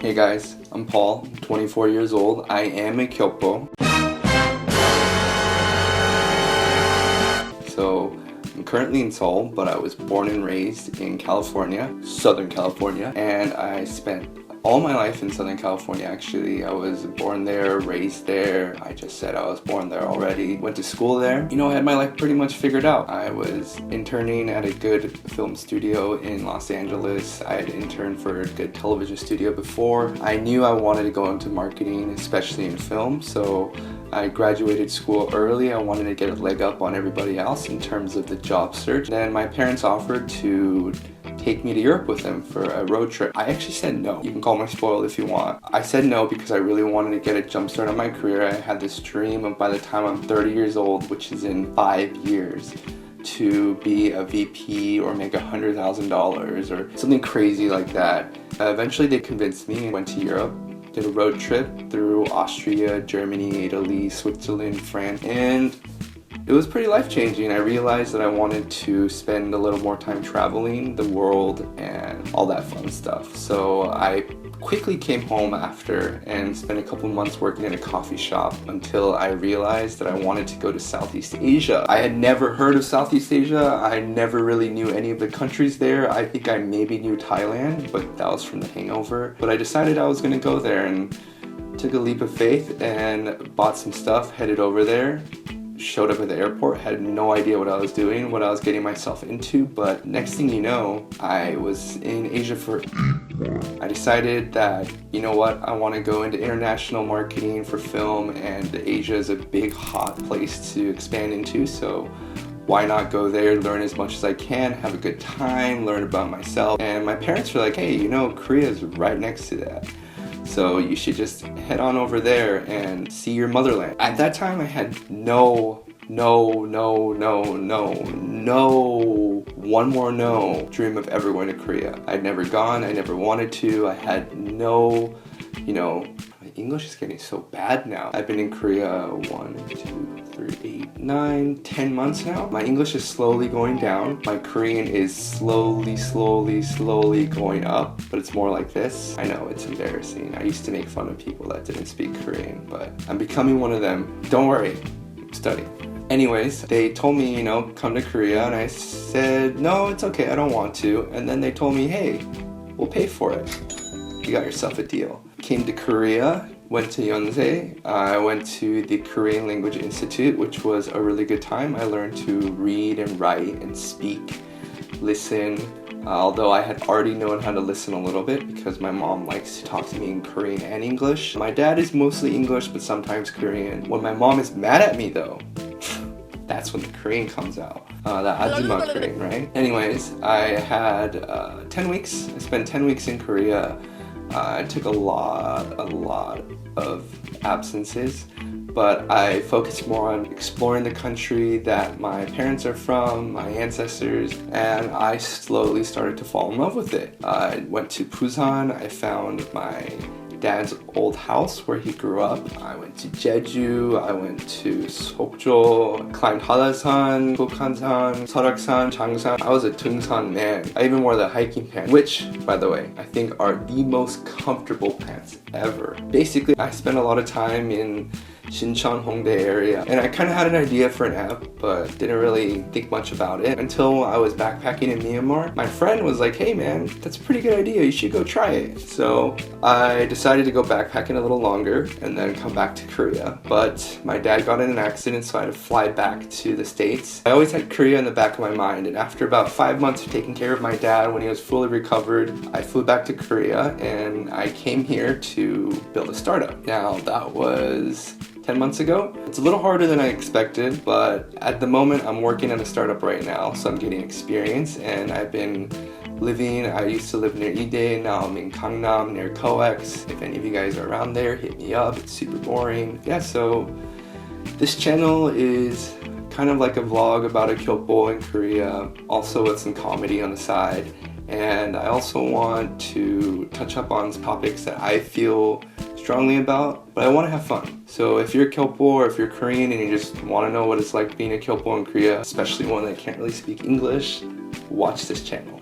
Hey guys, I'm Paul, I'm 24 years old. I am a Gyopo. So, I'm currently in Seoul, but I was born and raised in California, Southern California, and I spent all my life in Southern California actually. I was born there, raised there. I just said I was born there already. Went to school there. You know, I had my life pretty much figured out. I was interning at a good film studio in Los Angeles. I had interned for a good television studio before. I knew I wanted to go into marketing, especially in film, so I graduated school early. I wanted to get a leg up on everybody else in terms of the job search. Then my parents offered to take me to Europe with them for a road trip. I actually said no. You can call me spoiled if you want. I said no because I really wanted to get a jump start on my career. I had this dream of by the time I'm 30 years old, which is in 5 years, to be a VP or make $100,000 or something crazy like that. Eventually they convinced me and went to Europe. Did a road trip through Austria, Germany, Italy, Switzerland, France, and it was pretty life-changing. I realized that I wanted to spend a little more time traveling the world and all that fun stuff. So I quickly came home after and spent a couple months working in a coffee shop until I realized that I wanted to go to Southeast Asia. I had never heard of Southeast Asia. I never really knew any of the countries there. I think I maybe knew Thailand, but that was from The Hangover. But I decided I was gonna go there and took a leap of faith and bought some stuff, headed over there. Showed up at the airport, had no idea what I was doing, what I was getting myself into, but next thing you know, I was in Asia for I decided that, you know what, I want to go into international marketing for film, and Asia is a big hot place to expand into, so why not go there, learn as much as I can, have a good time, learn about myself. And my parents were like, hey, you know, Korea is right next to that. So you should just head on over there and see your motherland. At that time, I had no, one more no dream of ever going to Korea. I'd never gone, I never wanted to. I had no, my English is getting so bad now. I've been in Korea 1, 2, 3, 8, 9, 10 months now. My English is slowly going down. My Korean is slowly going up, but it's more like this. I know, it's embarrassing. I used to make fun of people that didn't speak Korean, but I'm becoming one of them. Don't worry, I'm studying. Anyways, they told me, come to Korea, and I said, no, it's okay, I don't want to. And then they told me, hey, we'll pay for it. You got yourself a deal. Came to Korea, went to Yonsei. I went to the Korean Language Institute, which was a really good time. I learned to read and write and speak, listen, although I had already known how to listen a little bit because my mom likes to talk to me in Korean and English. My dad is mostly English, but sometimes Korean. When my mom is mad at me though, that's when the Korean comes out. The Ajima Korean, right? Anyways, I had 10 weeks. I spent 10 weeks in Korea. I took a lot of absences, but I focused more on exploring the country that my parents are from, my ancestors, and I slowly started to fall in love with it. I went to Busan. I found my dad's old house where he grew up. I went to Jeju, I went to Sokjo, climbed Halasan, Gokhansan, Seoraksan, Changsan. I was a Tungsan man. I even wore the hiking pants, which, by the way, I think are the most comfortable pants ever. Basically, I spent a lot of time in Shincheon, Hongdae area, and I kind of had an idea for an app, but didn't really think much about it until I was backpacking in Myanmar. My friend was like, hey man, that's a pretty good idea, you should go try it. So I decided to go backpacking a little longer and then come back to Korea, but my dad got in an accident, so I had to fly back to the States. I always had Korea in the back of my mind, and after about 5 months of taking care of my dad when he was fully recovered, I flew back to Korea and I came here to build a startup. Now that was 10 months ago. It's a little harder than I expected, but at the moment I'm working at a startup right now, so I'm getting experience, and I used to live near Ide, now I'm in Gangnam near COEX. If any of you guys are around there, hit me up, it's super boring. Yeah, so this channel is kind of like a vlog about a Gyopo in Korea, also with some comedy on the side. And I also want to touch up on topics that I feel strongly about, but I want to have fun. So if you're a Gyopo or if you're Korean and you just want to know what it's like being a Gyopo in Korea, especially one that can't really speak English, watch this channel.